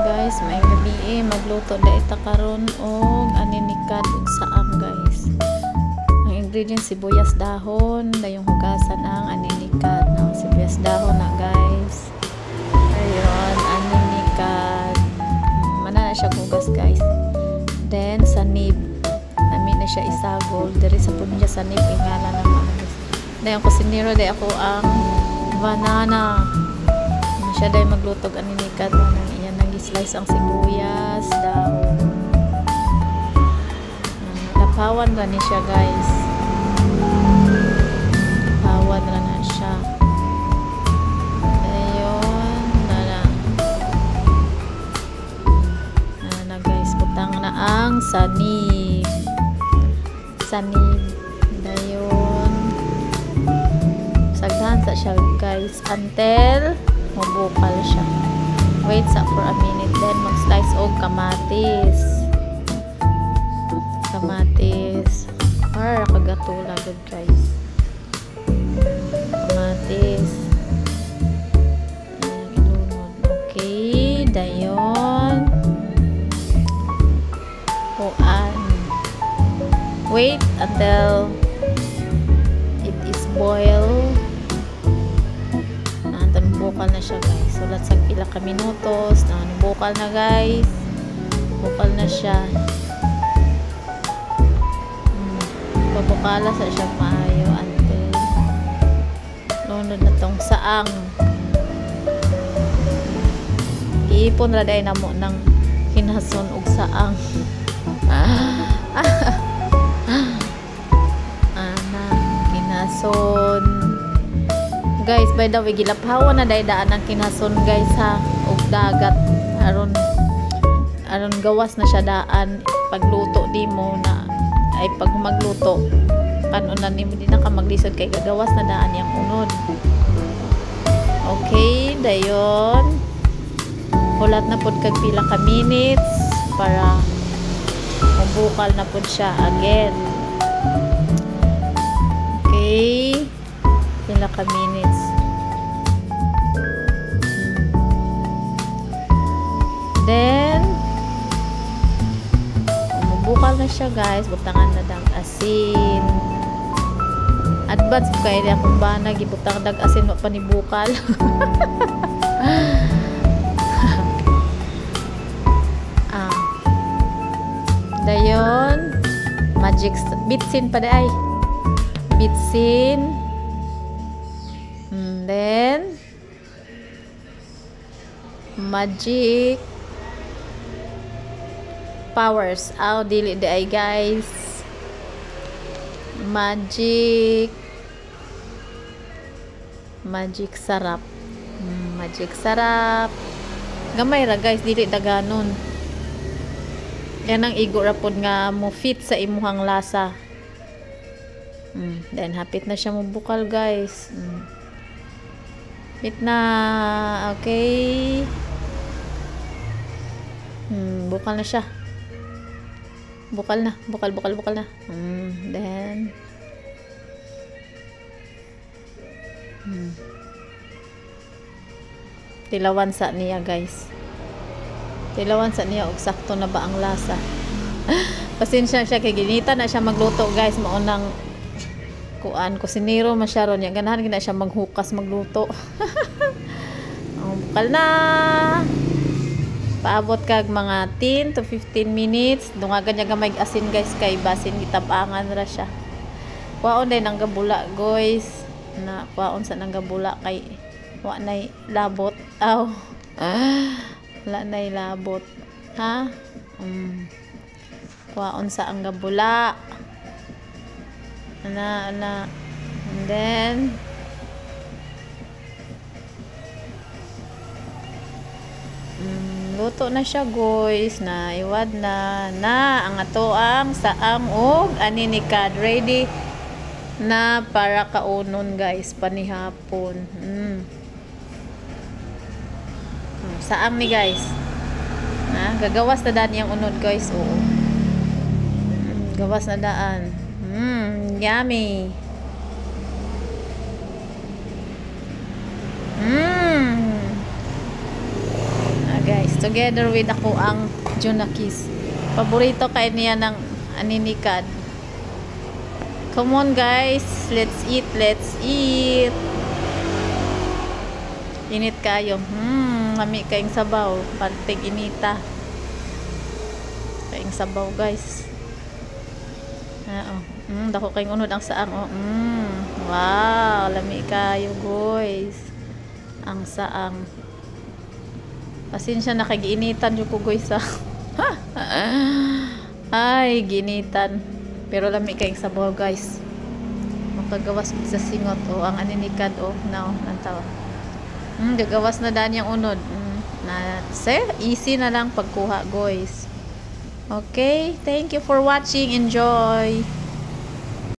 Guys, may gabi magluto da ita karon og aninikad ug saang guys. Ang ingredients sibuyas dahon, dayong hugasan ang aninikad. No, sibuyas dahon na guys. Ayun, aninikad. Mana na siya hugas guys. Then sanib. Nami na siya isagol. Diri sa pud niya sanib ingala ng mga guys. Dayon kusinero day ako ang banana. Siya day magluto og aninikad na iyan nang slice ang sibuyas, dahon. Lapawan ra ni siya guys. Lapawan ra na siya. Ayun, na guys, butang na ang sanib. Sanib. Dayon. Sagdahan sa siya guys until mabukal siya. Wait sa for a minute, then mag-slice og kamatis. Kamatis. Para kagatula good guys. Kamatis. Ilunod. Okay, dayon. Kuan. Wait until it is boiled. Bukal na siya guys. So let's sa pila ka minutos na bukal na guys. Bukal na siya. Pabukala sa siya maayo until lunod na tong saang. Iipon ra day namo ng hinason og saang. Hinason. Guys, by the way, gilaphawan na daydaan ang kinason guys ha, og dagat aron gawas na siya daan pagluto di mo na ay pag magluto kanon na nimo di na ka maglisod kay gagawas na daan yang unod. Okay, dayon hulat na pud kag pila ka minutes para mabukal na pud siya again. Okay, pila ka minutes. Then mabukal na siya guys, butangan na dang asin. Advance kay niya kung ba nagibutang dag asin wa pa ni bukal. Dayon magic bitsin pa day. Bitsin. Then magic powers. Dili day guys. Magic sarap. Magic sarap. Gamay ra guys, dili daganon. Yan ang igo ra pod nga mo fit sa imuhang lasa. Then hapit na siya mabukal guys. Hapit na. Okay. Bukal na siya. Bukal na. Bukal na. Then tilawan sa niya guys. Tilawan sa niya og sakto na ba ang lasa. Pasensya siya kay ginita na siya magluto guys. Maunang kuan kusinero masyaron niya ganahan gina siya maghukas magluto. Bukal na. Paabot kag mga 10 to 15 minutes. Dungagan niya gamay asin guys kay basin gitabangan ra siya. Kuwaon day nang gabula guys. Na kuwaon sa nang gabula kay wa nay labot. Wala nay labot. Ha? Kuwaon sa ang gabula. And then luto na siya guys, na iwad na ang ato ang saang og aninikad ready na para kaunon guys panihapon. Saang ni guys. Gagawas na daan yung unod guys. Oo. Gawas na daan. Yummy. Guys, Together with ako ang Junakis. Paborito kay niya ng aninikad. Come on guys, let's eat, let's eat. Init kayo. Lami kayong sabaw. Pantig inita. Kayong sabaw guys. Dako kayong unod ang saang. Wow, lami kayo guys. Ang saang. Pasensya na kay giinitan yung ko guys Ay, ginitan. Pero lami kayong sabaw guys. Makagawas sa singot ang aninikad now nantaw. Gagawas na daan yung unod. Easy na lang pagkuha guys. Okay, thank you for watching. Enjoy.